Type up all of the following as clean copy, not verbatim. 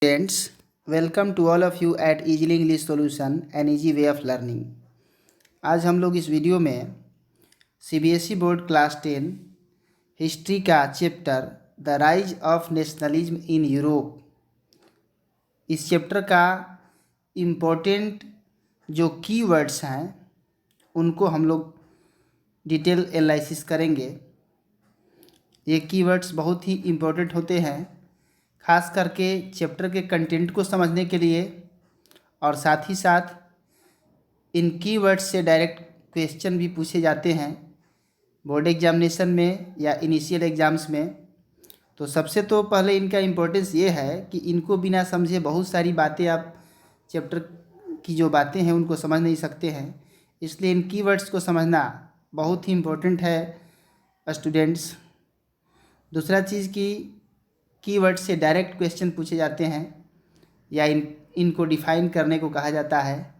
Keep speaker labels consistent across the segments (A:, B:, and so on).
A: Students, welcome to all of you at Easily English Solution an easy way of learning। आज हम लोग इस video में CBSE board class 10 history का chapter the rise of nationalism in Europe, इस chapter का important जो keywords हैं उनको हम लोग डिटेल एनालिसिस करेंगे। ये कीवर्ड्स बहुत ही इम्पोर्टेंट होते हैं, खास करके चैप्टर के कंटेंट को समझने के लिए, और साथ ही साथ इन कीवर्ड्स से डायरेक्ट क्वेश्चन भी पूछे जाते हैं बोर्ड एग्जामिनेशन में या इनिशियल एग्ज़ाम्स में। तो सबसे तो पहले इनका इम्पोर्टेंस ये है कि इनको बिना समझे बहुत सारी बातें आप चैप्टर की जो बातें हैं उनको समझ नहीं सकते हैं, इसलिए इन कीवर्ड्स को समझना बहुत ही इम्पोर्टेंट है स्टूडेंट्स। दूसरा चीज़ की कीवर्ड से डायरेक्ट क्वेश्चन पूछे जाते हैं या इनको डिफ़ाइन करने को कहा जाता है,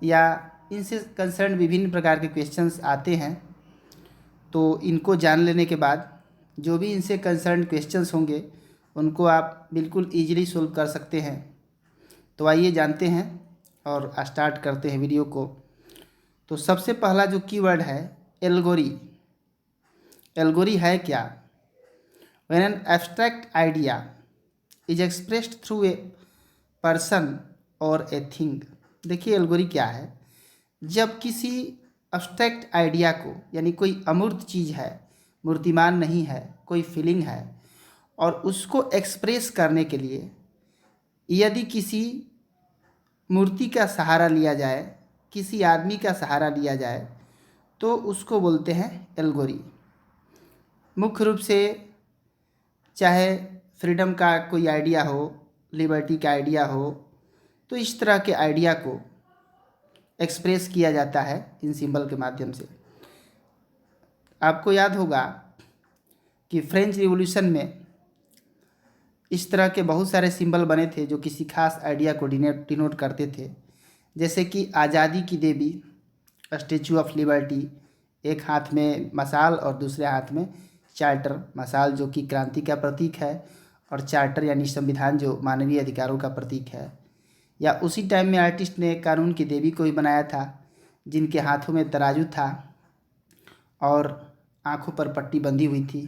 A: या इनसे कंसर्न विभिन्न प्रकार के क्वेश्चंस आते हैं। तो इनको जान लेने के बाद जो भी इनसे कंसर्न क्वेश्चंस होंगे उनको आप बिल्कुल ईजिली सोल्व कर सकते हैं। तो आइए जानते हैं और स्टार्ट करते हैं वीडियो को। तो सबसे पहला जो कीवर्ड है एल्गोरी। एल्गोरी है क्या? When an abstract idea is expressed through a person or a thing। देखिए एल्गोरी क्या है। जब किसी abstract आइडिया को, यानी कोई अमूर्त चीज़ है, मूर्तिमान नहीं है, कोई फीलिंग है, और उसको एक्सप्रेस करने के लिए यदि किसी मूर्ति का सहारा लिया जाए, किसी आदमी का सहारा लिया जाए, तो उसको बोलते हैं एल्गोरी। मुख्य रूप से चाहे फ्रीडम का कोई आइडिया हो, लिबर्टी का आइडिया हो, तो इस तरह के आइडिया को एक्सप्रेस किया जाता है इन सिंबल के माध्यम से। आपको याद होगा कि फ्रेंच रिवॉल्यूशन में इस तरह के बहुत सारे सिंबल बने थे जो किसी खास आइडिया को डिनोट करते थे, जैसे कि आज़ादी की देवी, स्टैचू ऑफ लिबर्टी, एक हाथ में मशाल और दूसरे हाथ में चार्टर। मशाल जो कि क्रांति का प्रतीक है और चार्टर यानी संविधान जो मानवीय अधिकारों का प्रतीक है। या उसी टाइम में आर्टिस्ट ने कानून की देवी को भी बनाया था, जिनके हाथों में तराजू था और आँखों पर पट्टी बंधी हुई थी।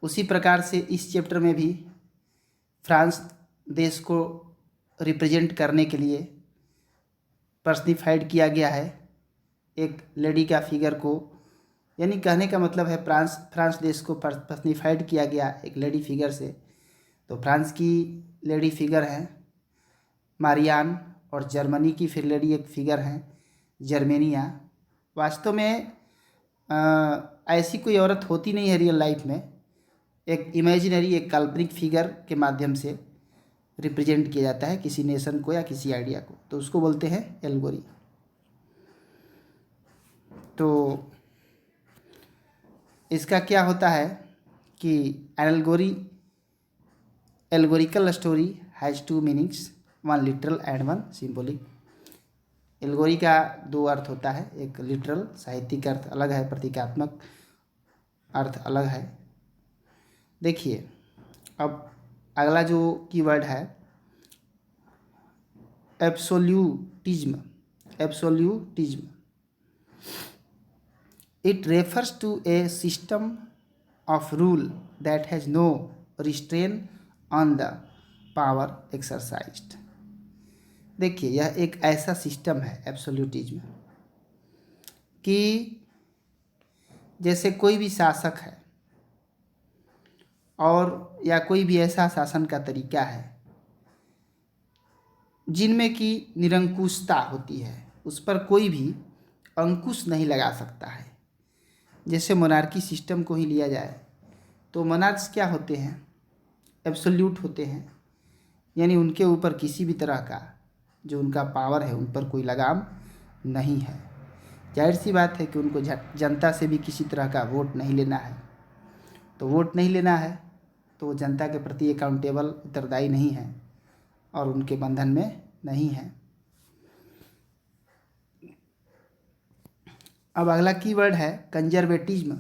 A: उसी प्रकार से इस चैप्टर में भी फ्रांस देश को रिप्रेजेंट करने के लिए पर्सनिफाइड किया गया है एक लेडी का फिगर को, यानी कहने का मतलब है फ्रांस देश को पर्सनिफाइड किया गया एक लेडी फिगर से। तो फ्रांस की लेडी फिगर हैं मारियान, और जर्मनी की फिर लेडी एक फिगर हैं जर्मेनिया। वास्तव में ऐसी कोई औरत होती नहीं है रियल लाइफ में, एक इमेजिनरी, एक काल्पनिक फिगर के माध्यम से रिप्रेजेंट किया जाता है किसी नेशन को या किसी आइडिया को, तो उसको बोलते हैं एल्गोरी। तो इसका क्या होता है कि allegorical story has two meanings, one literal and one symbolic. Allegory का दो अर्थ होता है, एक लिटरल साहित्यिक अर्थ अलग है, प्रतीकात्मक अर्थ अलग है। देखिए अब अगला जो कीवर्ड है absolutism. Absolutism It refers to a system of rule that has no restraint on the power exercised। देखिए यह एक ऐसा सिस्टम है एब्सोल्यूटिज्म कि जैसे कोई भी शासक है और या कोई भी ऐसा शासन का तरीका है जिनमें कि निरंकुशता होती है, उस पर कोई भी अंकुश नहीं लगा सकता है। जैसे मोनार्की सिस्टम को ही लिया जाए तो मोनार्क्स क्या होते हैं? एब्सोल्यूट होते हैं, यानी उनके ऊपर किसी भी तरह का जो उनका पावर है उन पर कोई लगाम नहीं है। जाहिर सी बात है कि उनको जनता से भी किसी तरह का वोट नहीं लेना है। तो वोट नहीं लेना है तो वो जनता के प्रति अकाउंटेबल, उत्तरदायी नहीं है और उनके बंधन में नहीं है। अब अगला कीवर्ड है कंजर्वेटिज्म।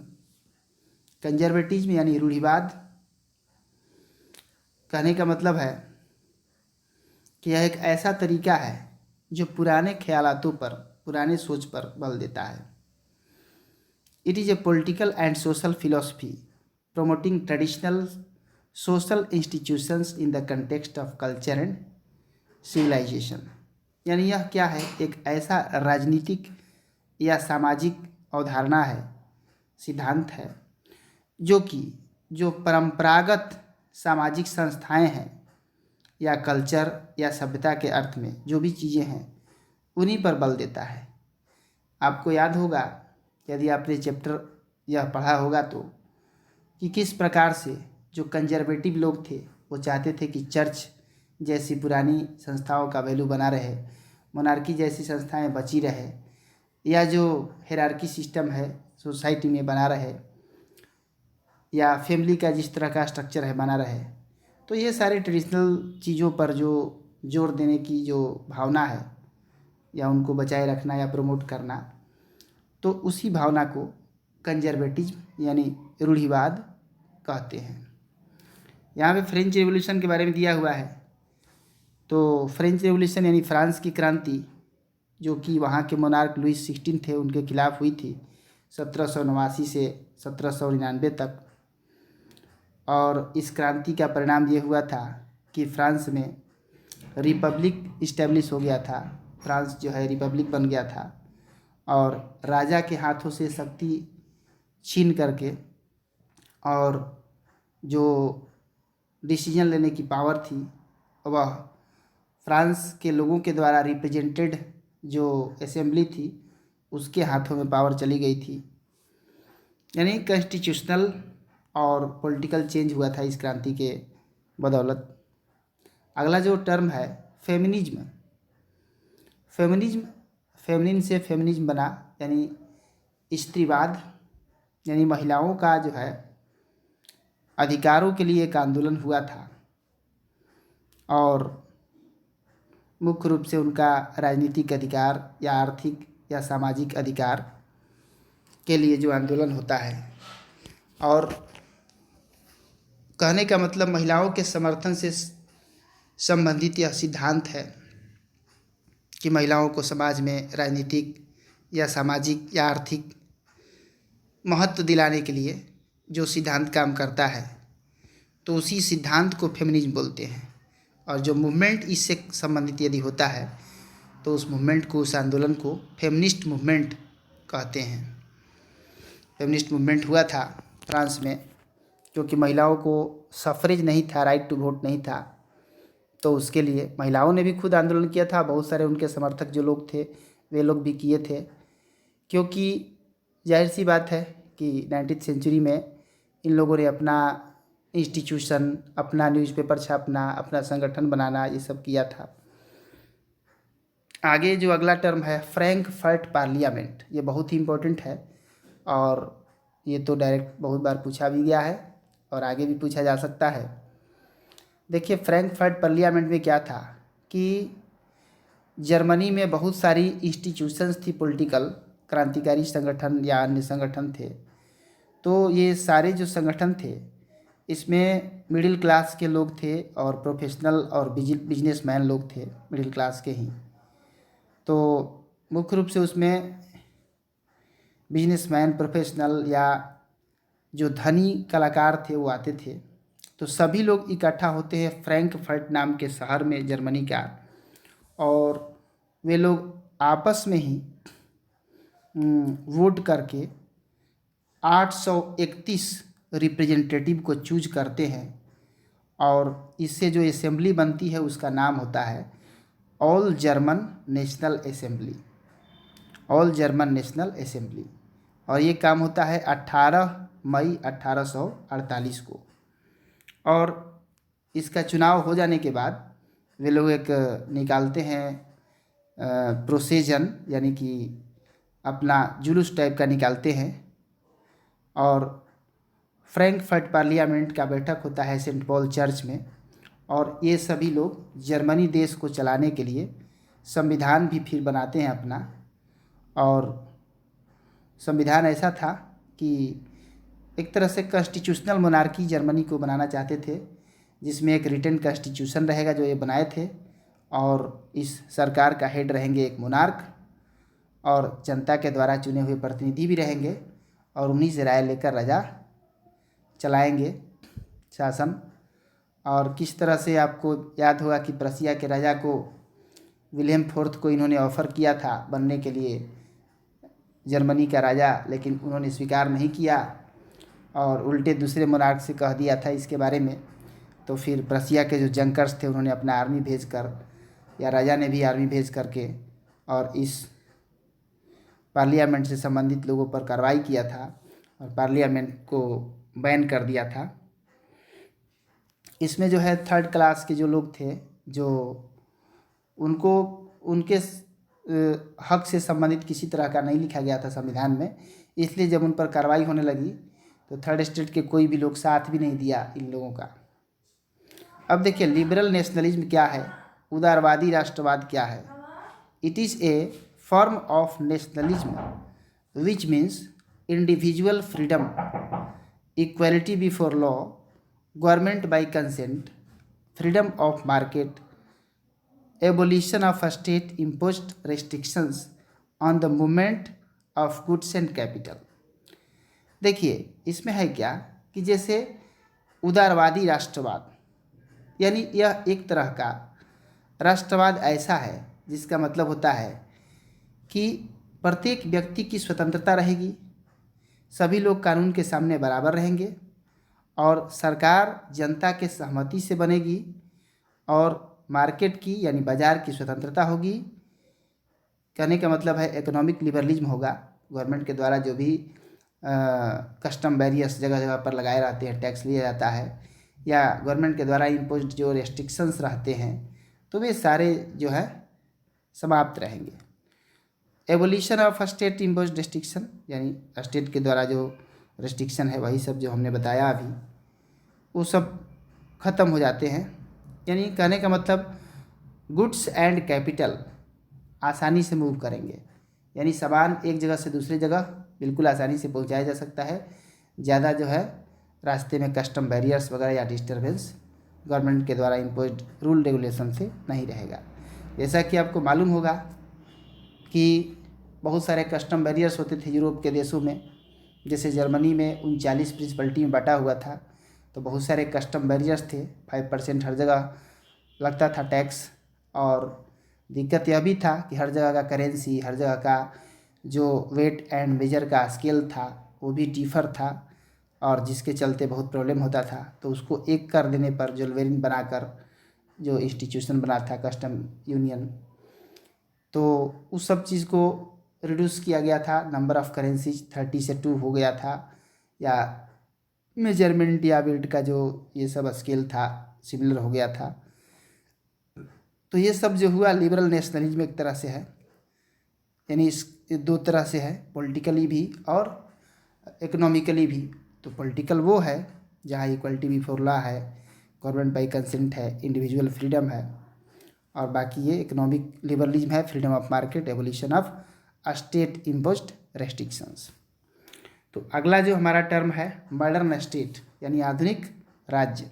A: कंजर्वेटिज्म यानी रूढ़िवाद। कहने का मतलब है कि यह एक ऐसा तरीका है जो पुराने ख्यालातों पर, पुराने सोच पर बल देता है। It is a political and social philosophy promoting traditional social institutions in the context of culture and civilization। यानी यह क्या है, एक ऐसा राजनीतिक या सामाजिक अवधारणा है, सिद्धांत है, जो परंपरागत सामाजिक संस्थाएं हैं या कल्चर या सभ्यता के अर्थ में जो भी चीज़ें हैं उन्हीं पर बल देता है। आपको याद होगा, यदि आपने चैप्टर यह पढ़ा होगा तो, कि किस प्रकार से जो कंजर्वेटिव लोग थे वो चाहते थे कि चर्च जैसी पुरानी संस्थाओं का वैल्यू बना रहे, मोनार्की जैसी संस्थाएं बची रहे, या जो हायरार्की सिस्टम है सोसाइटी में बना रहे, या फैमिली का जिस तरह का स्ट्रक्चर है बना रहे। तो ये सारे ट्रेडिशनल चीज़ों पर जो जोर देने की जो भावना है या उनको बचाए रखना या प्रमोट करना, तो उसी भावना को कंजर्वेटिज्म यानी रूढ़िवाद कहते हैं। यहाँ पे फ्रेंच रेवोल्यूशन के बारे में दिया हुआ है। तो फ्रेंच रेवोल्यूशन यानी फ्रांस की क्रांति, जो कि वहाँ के मोनार्क लुइस 16 थे उनके खिलाफ हुई थी 1789 से 1799 तक। और इस क्रांति का परिणाम ये हुआ था कि फ्रांस में रिपब्लिक इस्टेब्लिश हो गया था। फ्रांस जो है रिपब्लिक बन गया था और राजा के हाथों से शक्ति छीन करके और जो डिसीजन लेने की पावर थी वह फ्रांस के लोगों के द्वारा रिप्रेजेंटेड जो असेंबली थी उसके हाथों में पावर चली गई थी। यानी कॉन्स्टिट्यूशनल और पॉलिटिकल चेंज हुआ था इस क्रांति के बदौलत। अगला जो टर्म है फेमिनिज्म। फेमिनिन से फेमिनिज्म बना, यानी स्त्रीवाद, यानी महिलाओं का जो है अधिकारों के लिए एक आंदोलन हुआ था और मुख्य रूप से उनका राजनीतिक अधिकार या आर्थिक या सामाजिक अधिकार के लिए जो आंदोलन होता है। और कहने का मतलब महिलाओं के समर्थन से संबंधित यह सिद्धांत है कि महिलाओं को समाज में राजनीतिक या सामाजिक या आर्थिक महत्व दिलाने के लिए जो सिद्धांत काम करता है तो उसी सिद्धांत को फेमिनिज्म बोलते हैं। और जो मूवमेंट इससे संबंधित यदि होता है तो उस मूवमेंट को, उस आंदोलन को फेमिनिस्ट मूवमेंट कहते हैं। फेमिनिस्ट मूवमेंट हुआ था फ्रांस में, क्योंकि महिलाओं को सफरेज नहीं था, राइट टू वोट नहीं था, तो उसके लिए महिलाओं ने भी खुद आंदोलन किया था। बहुत सारे उनके समर्थक जो लोग थे वे लोग भी किए थे, क्योंकि जाहिर सी बात है कि 19वीं सेंचुरी में इन लोगों ने अपना इंस्टीट्यूशन, अपना न्यूज़पेपर छापना, अपना संगठन बनाना, ये सब किया था। आगे जो अगला टर्म है फ्रैंकफर्ट पार्लियामेंट, ये बहुत ही इम्पोर्टेंट है और ये तो डायरेक्ट बहुत बार पूछा भी गया है और आगे भी पूछा जा सकता है। देखिए फ्रैंकफर्ट पार्लियामेंट में क्या था कि जर्मनी में बहुत सारी इंस्टीट्यूशंस थी, पॉलिटिकल क्रांतिकारी संगठन या अन्य संगठन थे। तो ये सारे जो संगठन थे इसमें मिडिल क्लास के लोग थे और प्रोफेशनल और बिजनेसमैन लोग थे, मिडिल क्लास के ही। तो मुख्य रूप से उसमें बिजनेसमैन, प्रोफेशनल या जो धनी कलाकार थे वो आते थे। तो सभी लोग इकट्ठा होते हैं फ्रैंकफर्ट नाम के शहर में, जर्मनी का, और वे लोग आपस में ही वोट करके 831 रिप्रेजेंटेटिव को चूज करते हैं और इससे जो असेंबली बनती है उसका नाम होता है all German national assembly, all German national assembly. और ये काम होता है 18 मई 1848 को। और इसका चुनाव हो जाने के बाद वे लोग एक निकालते हैं प्रोसेजन, यानी कि अपना जुलूस टाइप का निकालते हैं और फ्रैंकफर्ट पार्लियामेंट का बैठक होता है सेंट पॉल चर्च में। और ये सभी लोग जर्मनी देश को चलाने के लिए संविधान भी फिर बनाते हैं अपना। और संविधान ऐसा था कि एक तरह से कॉन्स्टिट्यूशनल मोनार्की जर्मनी को बनाना चाहते थे, जिसमें एक रिटन कॉन्स्टिट्यूशन रहेगा जो ये बनाए थे और इस सरकार का हेड रहेंगे एक मोनार्क, और जनता के द्वारा चुने हुए प्रतिनिधि भी रहेंगे, और उन्हीं से राय लेकर राजा चलाएंगे शासन। और किस तरह से आपको याद होगा कि प्रसिया के राजा को विलियम फोर्थ को इन्होंने ऑफ़र किया था बनने के लिए जर्मनी का राजा, लेकिन उन्होंने स्वीकार नहीं किया और उल्टे दूसरे मोनार्क से कह दिया था इसके बारे में। तो फिर प्रसिया के जो जंकर्स थे उन्होंने अपना आर्मी भेजकर, या राजा ने भी आर्मी भेज करके, और इस पार्लियामेंट से संबंधित लोगों पर कार्रवाई किया था और पार्लियामेंट को बैन कर दिया था। इसमें जो है थर्ड क्लास के जो लोग थे, जो उनको उनके हक से संबंधित किसी तरह का नहीं लिखा गया था संविधान में, इसलिए जब उन पर कार्रवाई होने लगी तो थर्ड स्टेट के कोई भी लोग साथ भी नहीं दिया इन लोगों का। अब देखिए लिबरल नेशनलिज्म क्या है, उदारवादी राष्ट्रवाद क्या है। It is a form of nationalism which means individual freedom, equality before law, government by consent, freedom of market, abolition of state imposed restrictions on the movement of goods and capital. देखिए इसमें है क्या कि जैसे उदारवादी राष्ट्रवाद, यानी यह एक तरह का राष्ट्रवाद ऐसा है जिसका मतलब होता है कि प्रत्येक व्यक्ति की स्वतंत्रता रहेगी, सभी लोग कानून के सामने बराबर रहेंगे, और सरकार जनता के सहमति से बनेगी, और मार्केट की यानी बाज़ार की स्वतंत्रता होगी। कहने का मतलब है इकोनॉमिक लिबरलिज्म होगा। गवर्नमेंट के द्वारा जो भी कस्टम बैरियर्स जगह जगह पर लगाए रहते हैं, टैक्स लिया जाता है, या गवर्नमेंट के द्वारा इम्पोज्ड जो रेस्ट्रिक्शंस रहते हैं, तो वे सारे जो है समाप्त रहेंगे। Abolition of state imposed restriction, यानी स्टेट के द्वारा जो रेस्ट्रिक्शन है वही सब जो हमने बताया अभी, वो सब ख़त्म हो जाते हैं। यानी कहने का मतलब गुड्स एंड कैपिटल आसानी से मूव करेंगे, यानी सामान एक जगह से दूसरी जगह बिल्कुल आसानी से पहुंचाया जा सकता है। ज़्यादा जो है रास्ते में कस्टम बैरियर्स वगैरह या डिस्टर्बेंस गवर्नमेंट के द्वारा इम्पोज्ड रूल रेगुलेशन से नहीं रहेगा। जैसा कि आपको मालूम होगा कि बहुत सारे कस्टम बैरियर्स होते थे यूरोप के देशों में, जैसे जर्मनी में 39 प्रिंसिपलिटी में बटा हुआ था, तो बहुत सारे कस्टम बैरियर्स थे, 5% हर जगह लगता था टैक्स। और दिक्कत यह भी था कि हर जगह का करेंसी, हर जगह का जो वेट एंड मेजर का स्केल था वो भी डिफर था, और जिसके चलते बहुत प्रॉब्लम होता था। तो उसको एक कर देने पर जोल्वेरिन बनाकर जो इंस्टीट्यूशन बना था कस्टम यूनियन, तो उस सब चीज़ को रिड्यूस किया गया था। नंबर ऑफ़ करेंसीज 30 से 2 हो गया था, या मेजरमेंट या वेट का जो ये सब स्केल था सिमिलर हो गया था। तो ये सब जो हुआ लिबरल नेशनलिज्म एक तरह से है, यानी इस दो तरह से है, पॉलिटिकली भी और इकोनॉमिकली भी। तो पॉलिटिकल वो है जहाँ इक्वलिटी बिफोर लॉ है, गवर्नमेंट बाई कंसेंट है, इंडिविजुअल फ्रीडम है, और बाकी ये इकोनॉमिक लिबरलिज्म है, freedom of market, abolition of state imposed restrictions. तो अगला जो हमारा टर्म है मॉडर्न स्टेट, यानी आधुनिक राज्य।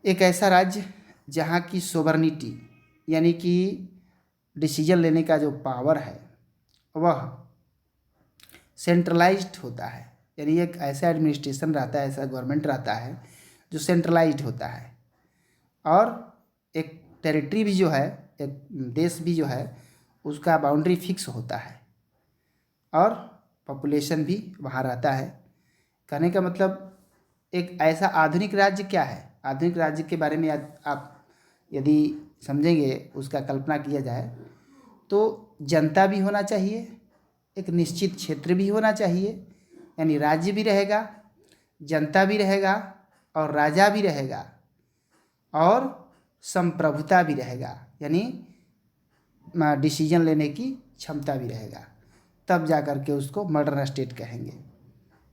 A: एक ऐसा राज्य जहाँ की सोवरेनिटी यानी कि डिसीजन लेने का जो पावर है वह सेंट्रलाइज्ड होता है, यानी एक ऐसा एडमिनिस्ट्रेशन रहता है, ऐसा गवर्नमेंट रहता है जो सेंट्रलाइज्ड होता है, और एक टेरिटरी भी जो है, एक देश भी जो है उसका बाउंड्री फिक्स होता है, और पॉपुलेशन भी वहाँ रहता है। कहने का मतलब एक ऐसा आधुनिक राज्य क्या है, आधुनिक राज्य के बारे में आप यदि समझेंगे, उसका कल्पना किया जाए तो जनता भी होना चाहिए, एक निश्चित क्षेत्र भी होना चाहिए, यानी राज्य भी रहेगा, जनता भी रहेगा, और राजा भी रहेगा, और संप्रभुता भी रहेगा, यानी डिसीजन लेने की क्षमता भी रहेगा। तब जा कर के उसको मॉडर्न स्टेट कहेंगे।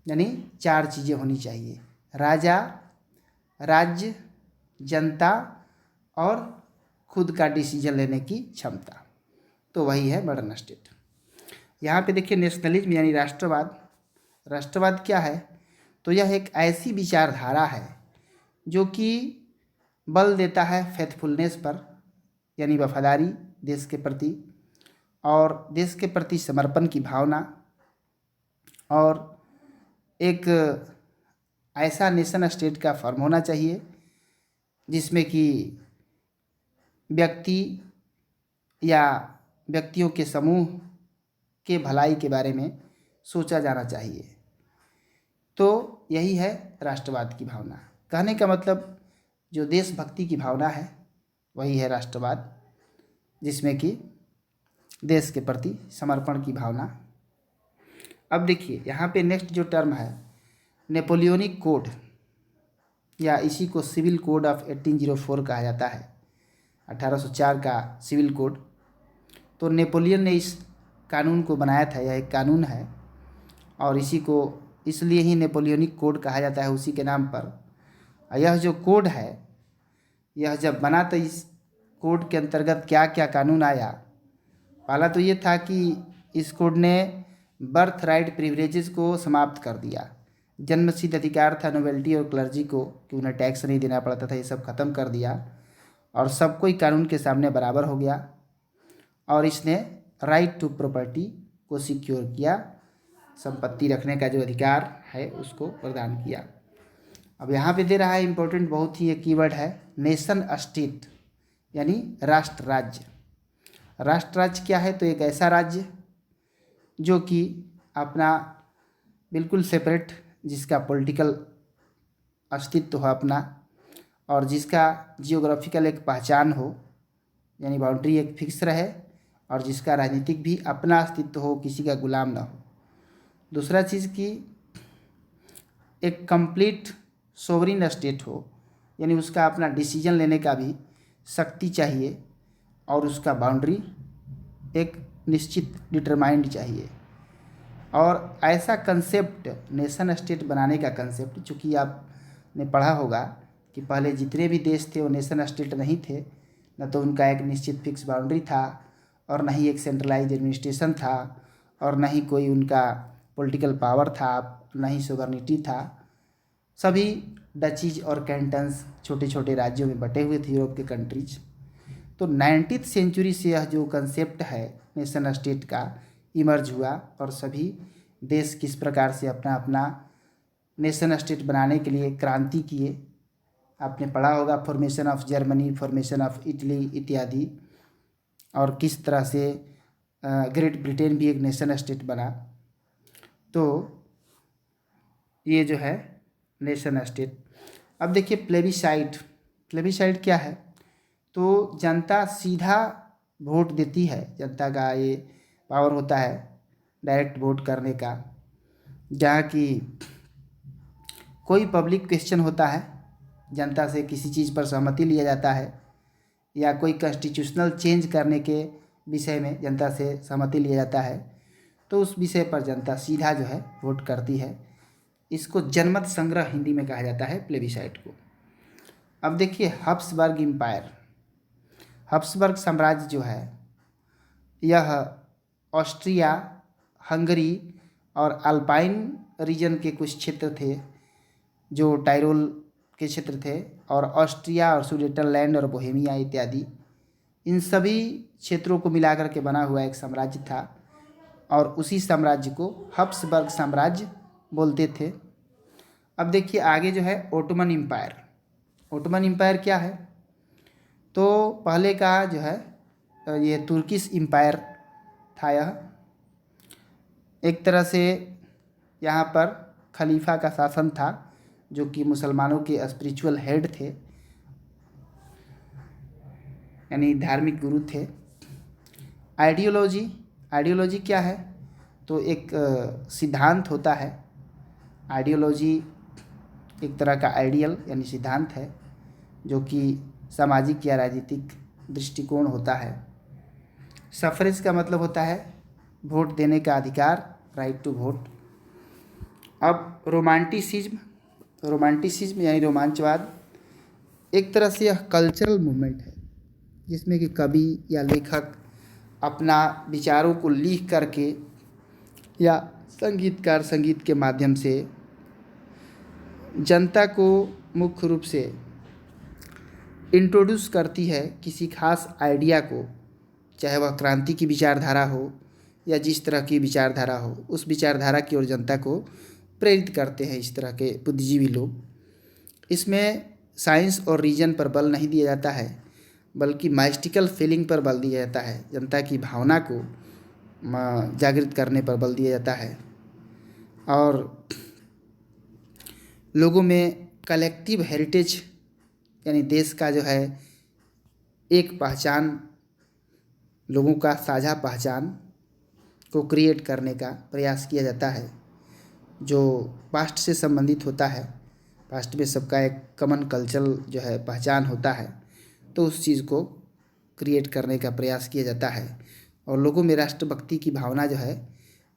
A: यानी 4 चीज़ें होनी चाहिए, राजा, राज्य, जनता और खुद का डिसीजन लेने की क्षमता, तो वही है मॉडर्न स्टेट। यहाँ पे देखिए नेशनलिज्म यानी राष्ट्रवाद। राष्ट्रवाद क्या है, तो यह एक ऐसी विचारधारा है जो कि बल देता है फेथफुलनेस पर, यानी वफादारी देश के प्रति, और देश के प्रति समर्पण की भावना, और एक ऐसा नेशन स्टेट का फॉर्म होना चाहिए जिसमें कि व्यक्ति या व्यक्तियों के समूह के भलाई के बारे में सोचा जाना चाहिए। तो यही है राष्ट्रवाद की भावना। कहने का मतलब जो देशभक्ति की भावना है वही है राष्ट्रवाद, जिसमें कि देश के प्रति समर्पण की भावना। अब देखिए यहाँ पे नेक्स्ट जो टर्म है नेपोलियनिक कोड, या इसी को सिविल कोड ऑफ 1804 कहा जाता है, 1804 का सिविल कोड। तो नेपोलियन ने इस कानून को बनाया था, यह एक कानून है और इसी को इसलिए ही नेपोलियनिक कोड कहा जाता है उसी के नाम पर। यह जो कोड है यह जब बना तो इस कोड के अंतर्गत क्या क्या कानून आया। पहला तो ये था कि इस कोड ने बर्थ राइट प्रिविलेजेस को समाप्त कर दिया। जन्मसिद्ध अधिकार था नोबेलिटी और क्लर्जी को कि उन्हें टैक्स नहीं देना पड़ता था, ये सब ख़त्म कर दिया और सब कोई कानून के सामने बराबर हो गया। और इसने राइट टू प्रॉपर्टी को सिक्योर किया, संपत्ति रखने का जो अधिकार है उसको प्रदान किया। अब यहाँ पे दे रहा है इम्पोर्टेंट बहुत ही एक कीवर्ड है नेशन स्टेट, यानी राष्ट्र राज्य। राष्ट्र राज्य क्या है? तो एक ऐसा राज्य जो कि अपना बिल्कुल सेपरेट, जिसका पॉलिटिकल अस्तित्व हो अपना, और जिसका जियोग्राफिकल एक पहचान हो, यानी बाउंड्री एक फिक्स रहे, और जिसका राजनीतिक भी अपना अस्तित्व हो, किसी का गुलाम ना हो। दूसरा चीज़ कि एक कंप्लीट सोवरिन स्टेट हो, यानी उसका अपना डिसीजन लेने का भी शक्ति चाहिए और उसका बाउंड्री एक निश्चित डिटरमाइंड चाहिए। और ऐसा कंसेप्ट नेशन स्टेट बनाने का कंसेप्ट, चूँकि आपने पढ़ा होगा कि पहले जितने भी देश थे वो नेशन स्टेट नहीं थे, न तो उनका एक निश्चित फिक्स बाउंड्री था और न ही एक सेंट्रलाइज एडमिनिस्ट्रेशन था और न ही कोई उनका पॉलिटिकल पावर था, न ही सोवरेनिटी था। सभी डचीज और कैंटन्स छोटे छोटे राज्यों में बटे हुए थे यूरोप के कंट्रीज। तो 19वीं सेंचुरी से यह जो कंसेप्ट है नेशन स्टेट का इमर्ज हुआ और सभी देश किस प्रकार से अपना अपना नेशन स्टेट बनाने के लिए क्रांति किए। आपने पढ़ा होगा formation of Germany, formation of Italy इत्यादि, और किस तरह से ग्रेट ब्रिटेन भी एक नेशन स्टेट बना। तो ये जो है नेशन स्टेट। अब देखिए प्लेबिसाइट। प्लेबिसाइट क्या है? तो जनता सीधा वोट देती है, जनता का ये पावर होता है डायरेक्ट वोट करने का, जहाँ की कोई पब्लिक क्वेश्चन होता है, जनता से किसी चीज़ पर सहमति लिया जाता है, या कोई कॉन्स्टिट्यूशनल चेंज करने के विषय में जनता से सहमति लिया जाता है, तो उस विषय पर जनता सीधा जो है वोट करती है। इसको जनमत संग्रह हिंदी में कहा जाता है प्लेबिसाइट को। अब देखिए हब्सबर्ग एम्पायर। हब्सबर्ग साम्राज्य जो है यह ऑस्ट्रिया, हंगरी और अल्पाइन रीजन के कुछ क्षेत्र थे जो टाइरोल के क्षेत्र थे, और ऑस्ट्रिया और सुडेटनलैंड और बोहेमिया इत्यादि, इन सभी क्षेत्रों को मिलाकर के बना हुआ एक साम्राज्य था और उसी साम्राज्य को हब्सबर्ग साम्राज्य बोलते थे। अब देखिए आगे जो है ओटोमन एम्पायर। ओटोमन एम्पायर क्या है? तो पहले का जो है ये तुर्किश एम्पायर था। यह एक तरह से यहाँ पर खलीफा का शासन था जो कि मुसलमानों के स्पिरिचुअल हेड थे, यानी धार्मिक गुरु थे। आइडियोलॉजी। आइडियोलॉजी क्या है? तो एक सिद्धांत होता है। आइडियोलॉजी एक तरह का आइडियल यानी सिद्धांत है जो कि सामाजिक या राजनीतिक दृष्टिकोण होता है। सफरेज का मतलब होता है वोट देने का अधिकार, राइट टू वोट। अब रोमांटिसिज्म। रोमांटिसिज्म यानी रोमांचवाद एक तरह से यह कल्चरल मूवमेंट है जिसमें कि कवि या लेखक अपना विचारों को लिख करके या संगीतकार संगीत के माध्यम से जनता को मुख्य रूप से इंट्रोड्यूस करती है किसी खास आइडिया को, चाहे वह क्रांति की विचारधारा हो या जिस तरह की विचारधारा हो, उस विचारधारा की ओर जनता को प्रेरित करते हैं इस तरह के बुद्धिजीवी लोग। इसमें साइंस और रीजन पर बल नहीं दिया जाता है, बल्कि माइस्टिकल फीलिंग पर बल दिया जाता है, जनता की भावना को जागृत करने पर बल दिया जाता है और लोगों में कलेक्टिव हेरिटेज यानी देश का जो है एक पहचान, लोगों का साझा पहचान को क्रिएट करने का प्रयास किया जाता है, जो पास्ट से संबंधित होता है। पास्ट में सबका एक कॉमन कल्चरल जो है पहचान होता है, तो उस चीज़ को क्रिएट करने का प्रयास किया जाता है और लोगों में राष्ट्रभक्ति की भावना जो है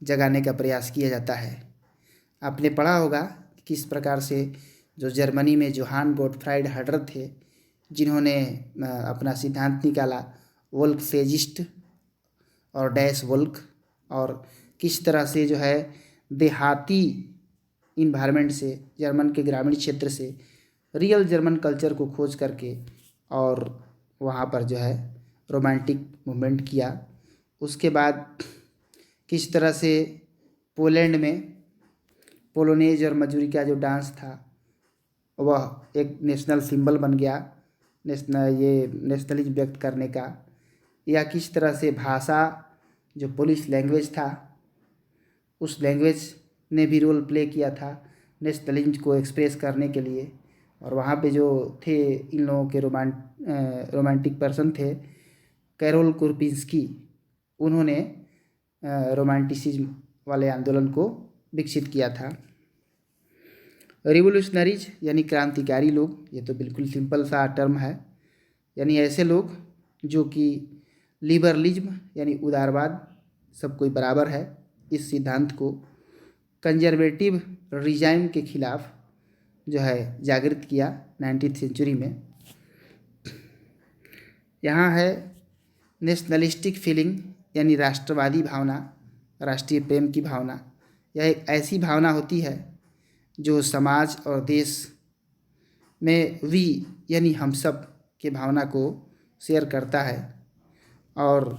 A: जगाने का प्रयास किया जाता है। आपने पढ़ा होगा किस प्रकार से जो जर्मनी में जोहान गोटफ्राइड हर्डर थे, जिन्होंने अपना सिद्धांत निकाला वोल्क फेजिस्ट और डैश वोल्क, और किस तरह से जो है देहाती इन्वायरमेंट से, जर्मन के ग्रामीण क्षेत्र से रियल जर्मन कल्चर को खोज करके और वहाँ पर जो है रोमांटिक मूवमेंट किया। उसके बाद किस तरह से पोलैंड में पोलोनेज और मजूरिका जो डांस था वह एक नेशनल सिंबल बन गया, नेशनलिज्म व्यक्त करने का। या किस तरह से भाषा जो पोलिश लैंग्वेज था, उस लैंग्वेज ने भी रोल प्ले किया था नेशनलिज्म को एक्सप्रेस करने के लिए। और वहाँ पे जो थे इन लोगों के रोमांटिक पर्सन थे कैरोल कुरपिंस्की, उन्होंने रोमांटिसिज्म वाले आंदोलन को विकसित किया था। रिवोल्यूशनरीज यानी क्रांतिकारी लोग, ये तो बिल्कुल सिंपल सा टर्म है, यानी ऐसे लोग जो कि लिबरलिज्म यानी उदारवाद, सब कोई बराबर है, इस सिद्धांत को कंजर्वेटिव रिजाइम के खिलाफ जो है जागृत किया 19वीं सेंचुरी में। यहाँ है नेशनलिस्टिक फीलिंग यानी राष्ट्रवादी भावना, राष्ट्रीय प्रेम की भावना। यह एक ऐसी भावना होती है जो समाज और देश में वी यानी हम सब के भावना को शेयर करता है और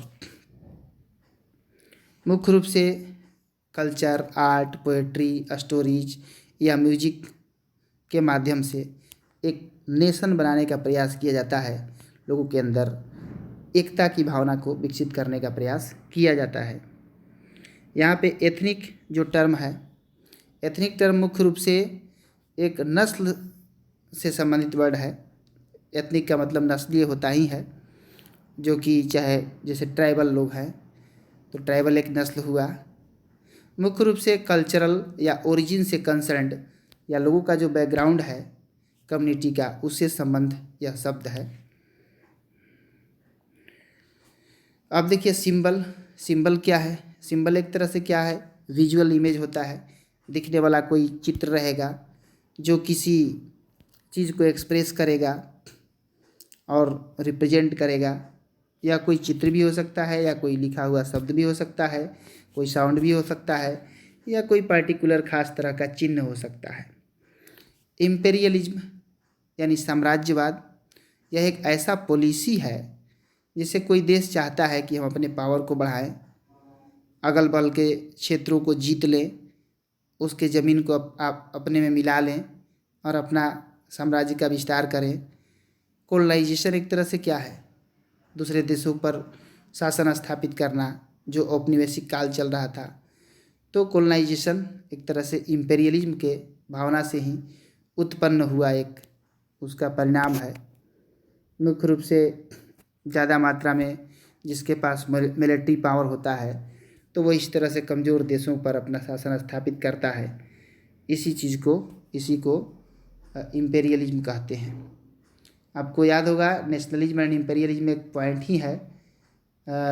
A: मुख्य रूप से कल्चर, आर्ट, पोएट्री, स्टोरीज या म्यूजिक के माध्यम से एक नेशन बनाने का प्रयास किया जाता है। लोगों के अंदर एकता की भावना को विकसित करने का प्रयास किया जाता है। यहाँ पे एथनिक जो टर्म है, एथनिक टर्म मुख्य रूप से एक नस्ल से संबंधित वर्ड है। एथनिक का मतलब नस्लीय होता ही है, जो कि चाहे जैसे ट्राइबल लोग हैं तो ट्राइबल एक नस्ल हुआ। मुख्य रूप से कल्चरल या ओरिजिन से कंसर्न्ड या लोगों का जो बैकग्राउंड है कम्युनिटी का, उससे संबंध यह शब्द है। अब देखिए सिंबल, सिंबल क्या है? सिंबल एक तरह से क्या है, विजुअल इमेज होता है, दिखने वाला कोई चित्र रहेगा जो किसी चीज़ को एक्सप्रेस करेगा और रिप्रेजेंट करेगा। या कोई चित्र भी हो सकता है, या कोई लिखा हुआ शब्द भी हो सकता है, कोई साउंड भी हो सकता है, या कोई पर्टिकुलर खास तरह का चिन्ह हो सकता है। इम्पेरियलिज्म यानी साम्राज्यवाद, यह एक ऐसा पॉलिसी है जिससे कोई देश चाहता है कि हम अपने पावर को बढ़ाएं, अगल बगल के क्षेत्रों को जीत लें, उसके ज़मीन को आप अपने में मिला लें और अपना साम्राज्य का विस्तार करें। कोलोनाइजेशन एक तरह से क्या है, दूसरे देशों पर शासन स्थापित करना, जो औपनिवेशिक काल चल रहा था। तो कोलोनाइजेशन एक तरह से इम्पेरियलिज्म के भावना से ही उत्पन्न हुआ एक उसका परिणाम है। मुख्य रूप से ज़्यादा मात्रा में जिसके पास मिलिट्री पावर होता है तो वो इस तरह से कमज़ोर देशों पर अपना शासन स्थापित करता है। इसी को इम्पेरियलिज्म कहते हैं। आपको याद होगा नेशनलिज्म एंड इम्पेरियलिज्म एक पॉइंट ही है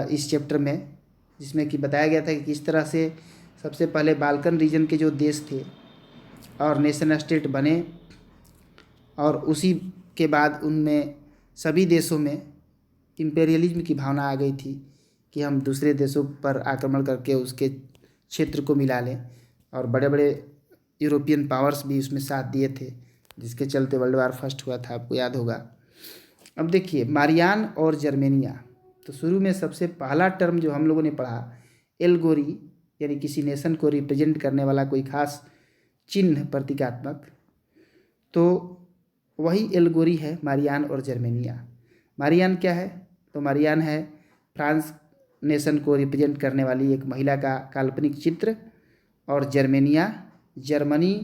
A: इस चैप्टर में, जिसमें कि बताया गया था कि किस तरह से सबसे पहले बाल्कन रीजन के जो देश थे और नेशन स्टेट बने, और उसी के बाद उनमें सभी देशों में इम्पेरियलिज्म की भावना आ गई थी कि हम दूसरे देशों पर आक्रमण करके उसके क्षेत्र को मिला लें। और बड़े बड़े यूरोपियन पावर्स भी उसमें साथ दिए थे, जिसके चलते वर्ल्ड वार फर्स्ट हुआ था, आपको याद होगा। अब देखिए मारियान और जर्मेनिया। तो शुरू में सबसे पहला टर्म जो हम लोगों ने पढ़ा एलगोरी, यानी किसी नेशन को रिप्रेजेंट करने वाला कोई खास चिन्ह प्रतीकात्मक, तो वही एलगोरी है मारियान और जर्मेनिया। मारियान क्या है? तो मारियान है फ्रांस नेशन को रिप्रेजेंट करने वाली एक महिला का काल्पनिक चित्र, और जर्मेनिया जर्मनी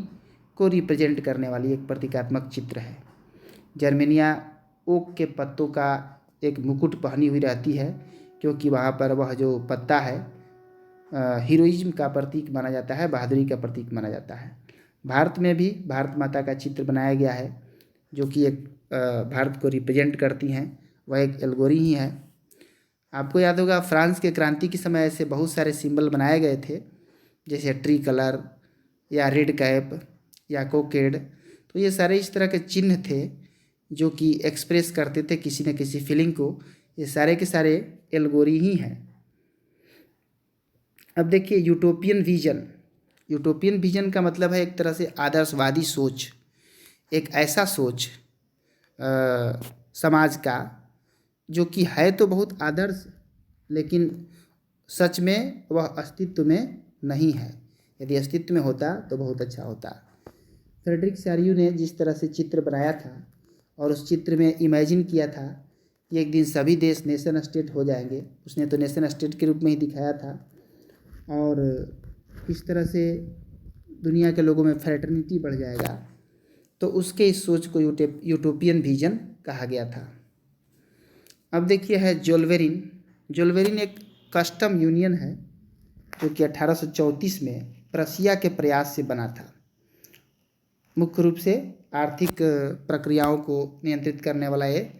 A: को रिप्रेजेंट करने वाली एक प्रतीकात्मक चित्र है। जर्मेनिया ओक के पत्तों का एक मुकुट पहनी हुई रहती है, क्योंकि वहाँ पर वह जो पत्ता है हीरोइज्म का प्रतीक माना जाता है, बहादुरी का प्रतीक माना जाता है। भारत में भी भारत माता का चित्र बनाया गया है, जो कि एक भारत को रिप्रेजेंट करती हैं, वह एक एल्गोरी ही है। आपको याद होगा फ्रांस के क्रांति के समय ऐसे बहुत सारे सिंबल बनाए गए थे, जैसे ट्री कलर या रेड कैप या कोकेड। तो ये सारे इस तरह के चिन्ह थे जो कि एक्सप्रेस करते थे किसी न किसी फीलिंग को। ये सारे के सारे एल्गोरी ही हैं। अब देखिए यूटोपियन विजन। यूटोपियन विजन का मतलब है एक तरह से आदर्शवादी सोच, एक ऐसा सोच समाज का जो कि है तो बहुत आदर्श, लेकिन सच में वह अस्तित्व में नहीं है। यदि अस्तित्व में होता तो बहुत अच्छा होता। फ्रेडरिक सारियू ने जिस तरह से चित्र बनाया था और उस चित्र में इमेजिन किया था कि एक दिन सभी देश नेशन स्टेट हो जाएंगे, उसने तो नेशन स्टेट के रूप में ही दिखाया था, और इस तरह से दुनिया के लोगों में फ्रेटर्निटी बढ़ जाएगा। तो उसके इस सोच को यूटोपियन विजन कहा गया था। अब देखिए है जोल्वेरिन। जोल्वेरिन एक कस्टम यूनियन है जो कि 1834 में प्रशिया के प्रयास से बना था। मुख्य रूप से आर्थिक प्रक्रियाओं को नियंत्रित करने वाला ये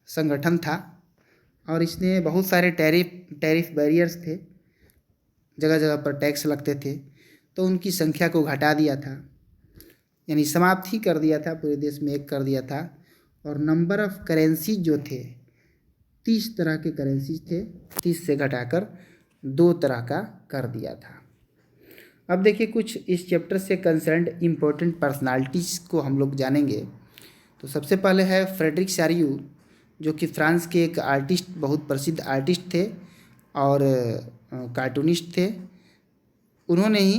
A: संगठन था, और इसने बहुत सारे टैरिफ बैरियर्स थे, जगह जगह पर टैक्स लगते थे, तो उनकी संख्या को घटा दिया था, यानी समाप्त ही कर दिया था, पूरे देश में एक कर दिया था। और नंबर ऑफ करेंसी जो थे 30 तरह के करेंसीज थे, 30 से घटाकर 2 तरह का कर दिया था। अब देखिए कुछ इस चैप्टर से कंसर्न्ड इम्पोर्टेंट पर्सनालिटीज़ को हम लोग जानेंगे। तो सबसे पहले है फ्रेडरिक सारियू, जो कि फ्रांस के एक आर्टिस्ट, बहुत प्रसिद्ध आर्टिस्ट थे और कार्टूनिस्ट थे। उन्होंने ही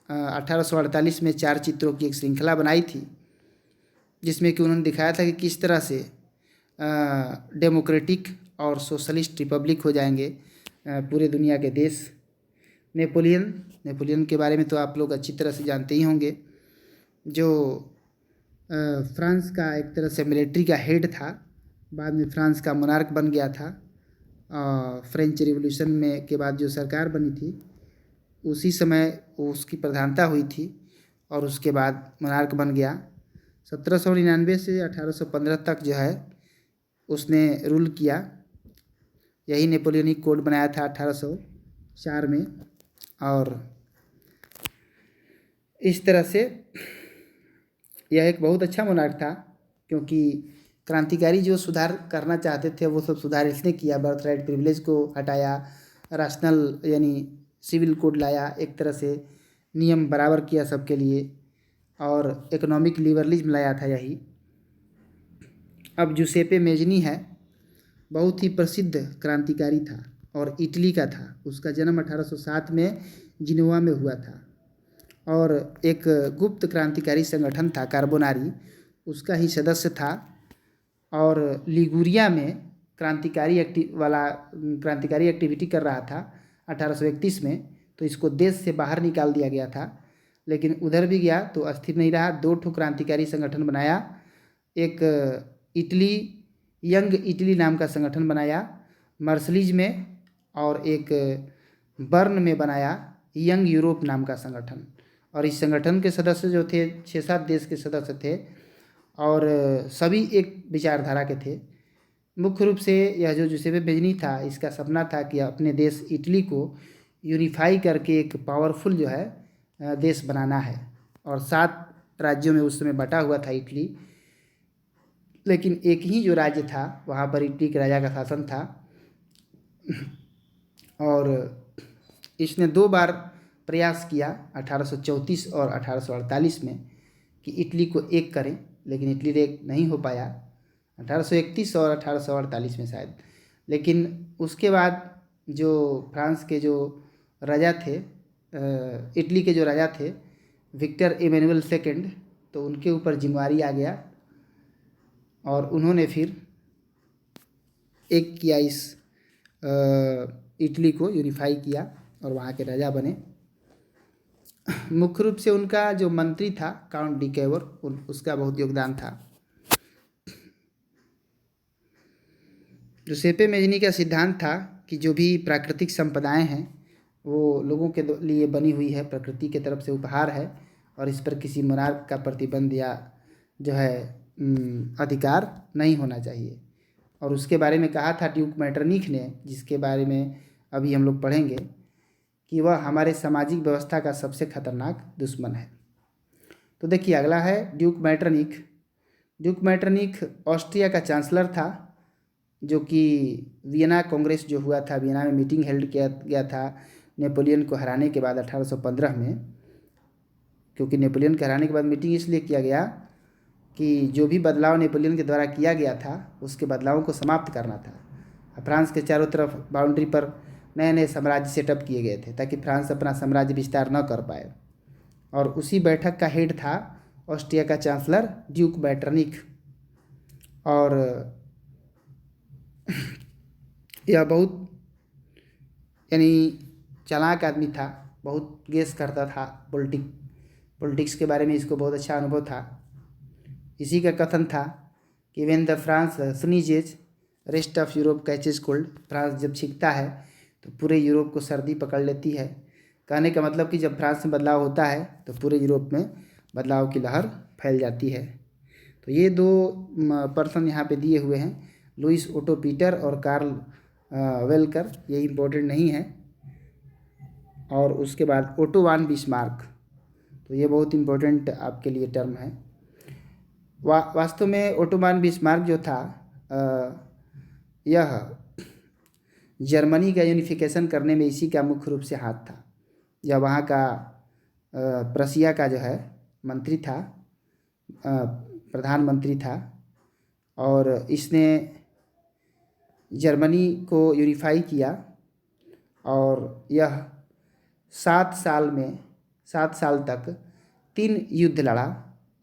A: 1848 में 4 चित्रों की एक श्रृंखला बनाई थी, जिसमें कि उन्होंने दिखाया था कि किस तरह से डेमोक्रेटिक और सोशलिस्ट रिपब्लिक हो जाएंगे पूरे दुनिया के देश। नेपोलियन के बारे में तो आप लोग अच्छी तरह से जानते ही होंगे, जो फ्रांस का एक तरह से मिलिट्री का हेड था, बाद में फ्रांस का मोनार्क बन गया था। फ्रेंच रिवॉल्यूशन में के बाद जो सरकार बनी थी उसी समय उसकी प्रधानता हुई थी, और उसके बाद मोनार्क बन गया। 1799 से 1815 तक जो है उसने रूल किया। यही नेपोलियनिक कोड बनाया था 1804 में, और इस तरह से यह एक बहुत अच्छा मोनार्क था, क्योंकि क्रांतिकारी जो सुधार करना चाहते थे वो सब सुधार इसने किया। बर्थ राइट प्रिविलेज को हटाया, राशनल यानी सिविल कोड लाया, एक तरह से नियम बराबर किया सबके लिए, और इकोनॉमिक लिबरलिज्म लाया था यही। अब जुसेपे मेजनी है, बहुत ही प्रसिद्ध क्रांतिकारी था और इटली का था। उसका जन्म 1807 में जिनोवा में हुआ था, और एक गुप्त क्रांतिकारी संगठन था कार्बोनारी, उसका ही सदस्य था, और लिगुरिया में क्रांतिकारी एक्टिविटी कर रहा था 1831 में। तो इसको देश से बाहर निकाल दिया गया था, लेकिन उधर भी गया तो अस्थिर नहीं रहा। 2 ठो क्रांतिकारी संगठन बनाया, एक यंग इटली नाम का संगठन बनाया मर्सलीज में, और एक बर्न में बनाया यंग यूरोप नाम का संगठन। और इस संगठन के सदस्य जो थे 6-7 देश के सदस्य थे, और सभी एक विचारधारा के थे। मुख्य रूप से यह जो जुसेपे मेजनी था, इसका सपना था कि अपने देश इटली को यूनिफाई करके एक पावरफुल जो है देश बनाना है। और 7 राज्यों में उस समय बटा हुआ था इटली, लेकिन एक ही जो राज्य था वहाँ पर इटली के राजा का शासन था। और इसने 2 बार प्रयास किया 1834 और 1848 में कि इटली को एक करें, लेकिन इटली एक नहीं हो पाया। 1831 और 1848 में शायद। लेकिन उसके बाद जो फ्रांस के जो राजा थे, इटली के जो राजा थे विक्टर इमैनुअल सेकंड, तो उनके ऊपर जिम्मेवारी आ गया और उन्होंने फिर एक किया, इस इटली को यूनिफाई किया और वहाँ के राजा बने। मुख्य रूप से उनका जो मंत्री था काउंट डी कैवर, उसका बहुत योगदान था। जुसेप्पे मेज़नी का सिद्धांत था कि जो भी प्राकृतिक संपदाएं हैं वो लोगों के लिए बनी हुई है, प्रकृति की तरफ से उपहार है और इस पर किसी मोनार्क का प्रतिबंध या जो है अधिकार नहीं होना चाहिए। और उसके बारे में कहा था ड्यूक मैटरनिख ने, जिसके बारे में अभी हम लोग पढ़ेंगे, कि वह हमारे सामाजिक व्यवस्था का सबसे खतरनाक दुश्मन है। तो देखिए अगला है ड्यूक मैटरनिख। ड्यूक मैटरनिख ऑस्ट्रिया का चांसलर था, जो कि वियना कांग्रेस जो हुआ था, वियना में मीटिंग हेल्ड किया गया था नेपोलियन को हराने के बाद 1815 में। क्योंकि नेपोलियन को हराने के बाद मीटिंग इसलिए किया गया कि जो भी बदलाव नेपोलियन के द्वारा किया गया था उसके बदलावों को समाप्त करना था। फ्रांस के चारों तरफ बाउंड्री पर नए नए साम्राज्य सेटअप किए गए थे ताकि फ्रांस अपना साम्राज्य विस्तार न कर पाए। और उसी बैठक का हेड था ऑस्ट्रिया का चांसलर ड्यूक मैटरनिख। और यह बहुत यानी चालाक आदमी था, बहुत गेस करता था, पॉलिटिक्स के बारे में इसको बहुत अच्छा अनुभव था। इसी का कथन था कि when the France sneezes rest of Europe catches cold, France जब छींकता है तो पूरे यूरोप को सर्दी पकड़ लेती है। कहने का मतलब कि जब फ्रांस में बदलाव होता है तो पूरे यूरोप में बदलाव की लहर फैल जाती है। तो ये दो पर्सन यहाँ पे दिए हुए हैं, लुइस ओटो पीटर और कार्ल वेलकर, ये इम्पोर्टेंट नहीं है। और उसके बाद ओटो वान बिस्मार्क, तो ये बहुत इम्पोर्टेंट आपके लिए टर्म है। वास्तव में ओटो वान बिस्मार्क जो था यह जर्मनी का यूनिफिकेशन करने में इसी का मुख्य रूप से हाथ था। यह वहाँ का प्रशिया का जो है मंत्री था, प्रधानमंत्री था, और इसने जर्मनी को यूनिफाई किया। और यह 7 साल तक 3 युद्ध लड़ा,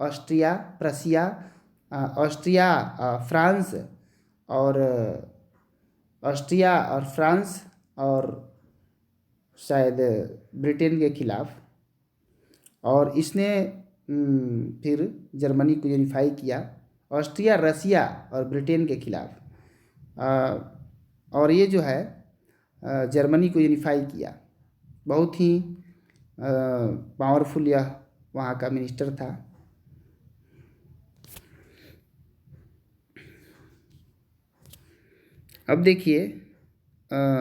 A: ऑस्ट्रिया, प्रशिया, फ्रांस और शायद ब्रिटेन के खिलाफ। और इसने फिर जर्मनी को यूनिफाई किया ऑस्ट्रिया, रसिया और ब्रिटेन के खिलाफ। और ये जो है जर्मनी को यूनिफाई किया। बहुत ही पावरफुल यह वहाँ का मिनिस्टर था। अब देखिए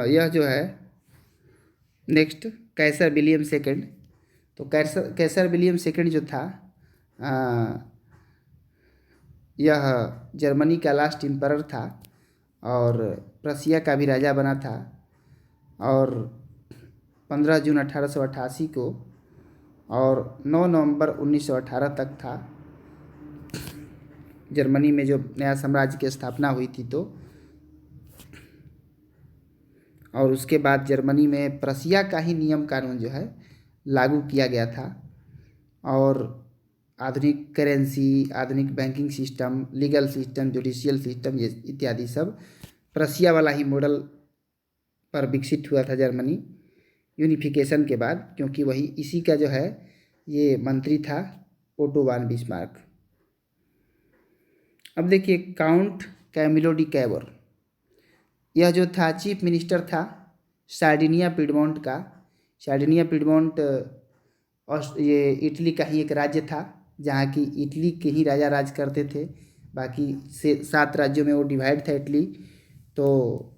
A: यह जो है नेक्स्ट कैसर विलियम सेकंड। तो कैसर विलियम सेकंड जो था यह जर्मनी का लास्ट एम्परर था और प्रशिया का भी राजा बना था। और 15 जून 1888 को और 9 नवंबर 1918 तक था जर्मनी में जो नया साम्राज्य की स्थापना हुई थी। तो और उसके बाद जर्मनी में प्रशिया का ही नियम कानून जो है लागू किया गया था। और आधुनिक करेंसी, आधुनिक banking system, legal system, judicial system, ये इत्यादि सब प्रशिया वाला ही मॉडल पर विकसित हुआ था जर्मनी यूनिफिकेशन के बाद, क्योंकि वही इसी का जो है ये मंत्री था ओटो वान बिस्मार्क। अब देखिए काउंट कैमिलो डी कैवर, यह जो था चीफ मिनिस्टर था सार्डिनिया पिडमोंट का। सार्डिनिया पिडमोंट ये इटली का ही एक राज्य था जहाँ की इटली के ही राजा राज करते थे। बाकी से 7 राज्यों में वो डिवाइड था इटली। तो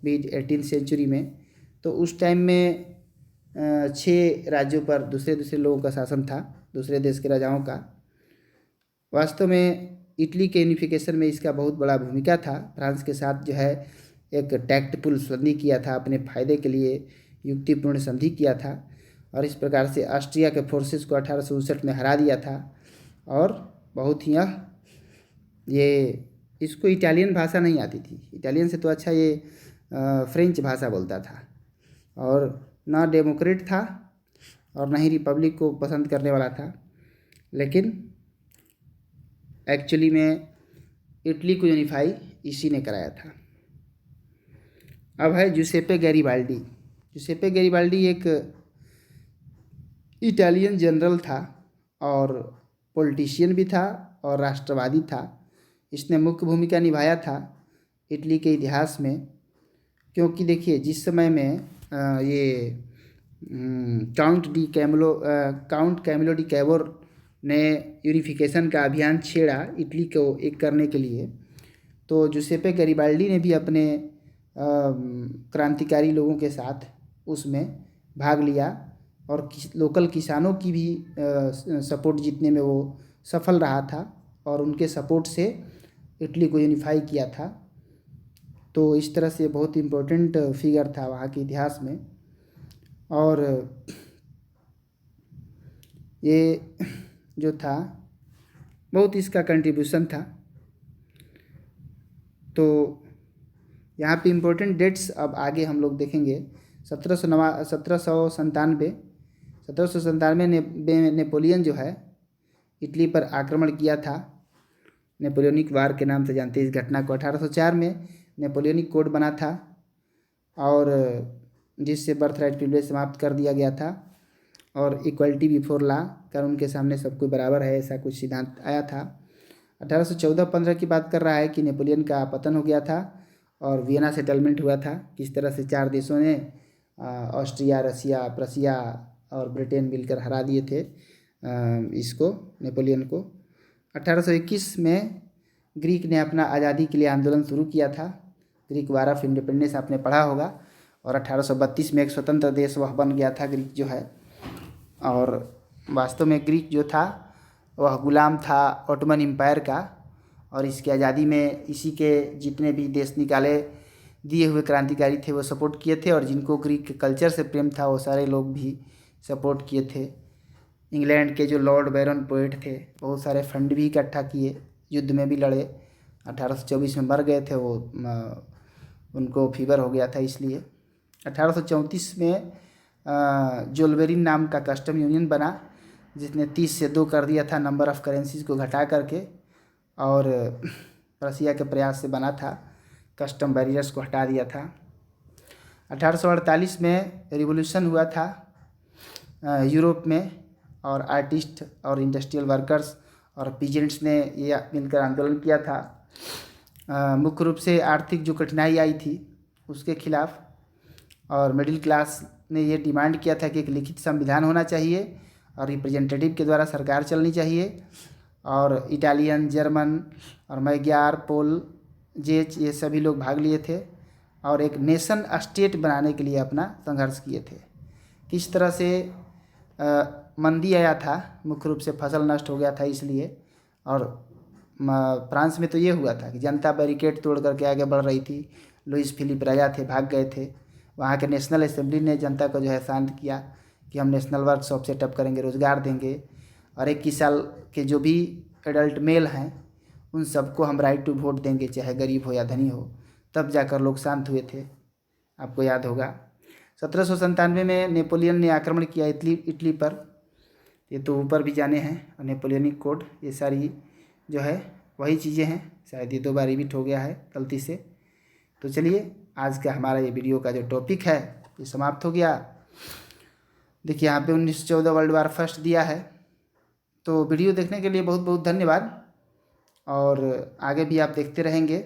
A: मिड 18th सेंचुरी में तो उस टाइम में 6 राज्यों पर दूसरे लोगों का शासन था, दूसरे देश के राजाओं का। वास्तव में इटली के यूनिफिकेशन में इसका बहुत बड़ा भूमिका था। फ्रांस के साथ जो है एक टैक्टफुल संधि किया था, अपने फायदे के लिए युक्तिपूर्ण संधि किया था और इस प्रकार से ऑस्ट्रिया के फोर्सेस को 1859 में हरा दिया था। और बहुत ही ये इसको इटालियन भाषा नहीं आती थी, इटालियन से तो अच्छा ये फ्रेंच भाषा बोलता था, और ना डेमोक्रेट था और ना ही रिपब्लिक को पसंद करने वाला था, लेकिन एक्चुअली में इटली को यूनिफाई इसी ने कराया था। अब है जुसेप्पे गैरिबाल्डी। जुसेप्पे गैरिबाल्डी एक इटालियन जनरल था और पॉलिटिशियन भी था और राष्ट्रवादी था। इसने मुख्य भूमिका निभाया था इटली के इतिहास में, क्योंकि देखिए जिस समय में ये काउंट कैमिलो डी कैवोर ने यूनिफिकेशन का अभियान छेड़ा इटली को एक करने के लिए, तो जुसेप्पे गैरिबाल्डी ने भी अपने क्रांतिकारी लोगों के साथ उसमें भाग लिया और लोकल किसानों की भी सपोर्ट जीतने में वो सफल रहा था और उनके सपोर्ट से इटली को यूनिफाई किया था। तो इस तरह से बहुत इम्पोर्टेंट फिगर था वहाँ के इतिहास में, और ये जो था बहुत इसका कंट्रीब्यूशन था। तो यहाँ पे इम्पोर्टेंट डेट्स अब आगे हम लोग देखेंगे। 1797 में नेपोलियन जो है इटली पर आक्रमण किया था, नेपोलियनिक वार के नाम से जानते हैं इस घटना को। 1804 में नेपोलियनिक कोड बना था और जिससे बर्थराइट प्रिविलेज समाप्त कर दिया गया था और इक्वलिटी बिफोर लॉ, कानून के सामने सब कोई बराबर है, ऐसा कुछ सिद्धांत आया था। 1814-15 की बात कर रहा है कि नेपोलियन का पतन हो गया था और वियना सेटलमेंट हुआ था। किस तरह से 4 देशों ने ऑस्ट्रिया, रसिया, प्रसिया और ब्रिटेन मिलकर हरा दिए थे इसको, नेपोलियन को। 1821 में ग्रीक ने अपना आज़ादी के लिए आंदोलन शुरू किया था। ग्रीक वार ऑफ इंडिपेंडेंस आपने पढ़ा होगा, और 1832 में एक स्वतंत्र देश वह बन गया था ग्रीक जो है। और वास्तव में ग्रीक जो था वह गुलाम था ऑटोमन एम्पायर का, और इसकी आज़ादी में इसी के जितने भी देश निकाले दिए हुए क्रांतिकारी थे वो सपोर्ट किए थे, और जिनको ग्रीक के कल्चर से प्रेम था वो सारे लोग भी सपोर्ट किए थे। इंग्लैंड के जो लॉर्ड बैरन पोएट थे बहुत सारे फंड भी इकट्ठा किए, युद्ध में भी लड़े। 1824 में मर गए थे वो, उनको फीवर हो गया था इसलिए। 1834 में जोल्वेरिन नाम का कस्टम यूनियन बना, जिसने 30 से 2 कर दिया था नंबर ऑफ़ करेंसीज को घटा करके, और रसिया के प्रयास से बना था, कस्टम बैरियर्स को हटा दिया था। 1848 में रिवॉल्यूशन हुआ था यूरोप में, और आर्टिस्ट और इंडस्ट्रियल वर्कर्स और पीजेंट्स ने ये मिलकर आंदोलन किया था। मुख्य रूप से आर्थिक जो कठिनाई आई थी उसके खिलाफ, और मिडिल क्लास ने ये डिमांड किया था कि एक लिखित संविधान होना चाहिए और रिप्रेजेंटेटिव के द्वारा सरकार चलनी चाहिए। और इटालियन, जर्मन और मैग्यार, पोल, जेच ये सभी लोग भाग लिए थे और एक नेशन स्टेट बनाने के लिए अपना संघर्ष किए थे। किस तरह से मंदी आया था, मुख्य रूप से फसल नष्ट हो गया था इसलिए, और फ्रांस में तो ये हुआ था कि जनता बैरिकेड तोड़ करके आगे बढ़ रही थी। लुइस फिलिप राजा थे, भाग गए थे। वहाँ के नेशनल असेंबली ने जनता को जो है शांत किया कि हम नेशनल वर्कशॉप सेटअप करेंगे, रोज़गार देंगे, और 21 साल के जो भी एडल्ट मेल हैं उन सबको हम राइट टू वोट देंगे, चाहे गरीब हो या धनी हो। तब जाकर लोग शांत हुए थे, आपको याद होगा। 1797 में नेपोलियन ने आक्रमण किया इटली पर, ये तो ऊपर भी जाने हैं, और नेपोलियनिक कोड, ये सारी जो है वही चीज़ें हैं। शायद ये 2 बार रिपीट हो गया है गलती से। तो चलिए आज का हमारा ये वीडियो का जो टॉपिक है ये समाप्त हो गया। देखिए यहाँ पे 1914 वर्ल्ड वार फर्स्ट दिया है। तो वीडियो देखने के लिए बहुत बहुत धन्यवाद, और आगे भी आप देखते रहेंगे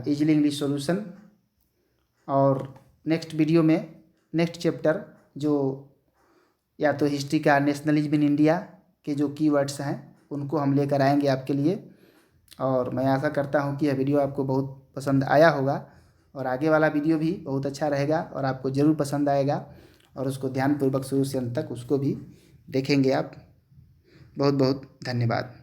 A: इजीली इंग्लिश सॉल्यूशन। और नेक्स्ट वीडियो में नेक्स्ट चैप्टर जो या तो हिस्ट्री का नेशनलिज्म इन इंडिया के जो कीवर्ड्स हैं उनको हम लेकर आएंगे आपके लिए, और मैं आशा करता हूं कि यह वीडियो आपको बहुत पसंद आया होगा, और आगे वाला वीडियो भी बहुत अच्छा रहेगा और आपको ज़रूर पसंद आएगा, और उसको ध्यानपूर्वक शुरू से अंत तक उसको भी देखेंगे आप। बहुत बहुत धन्यवाद।